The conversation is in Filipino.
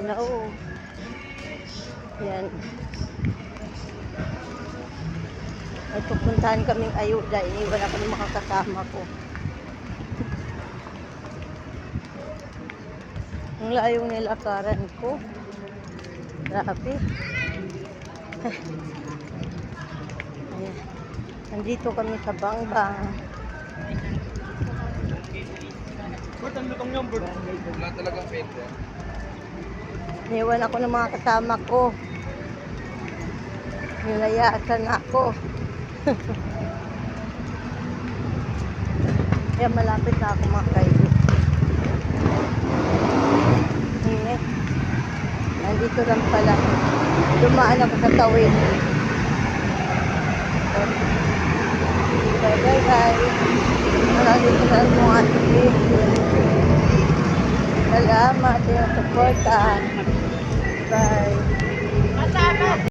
na oh. Yan. Ay pupuntahan kaming ayuda. Iniwan ako ng mga kasama ko. Ang layong nilakaran ko. Grabe. Ayan. Nandito kami sa Bangbang. Wala talagang pwede. Iniwan ako ng mga kasama ko. Nilayasan ako. Kaya malapit na ako mga kaibigan. Init. Nandito lang pala. Dumaan ako sa tawid. Bye bye guys. Maraming salamat mga ating video. Salamat sa suporta.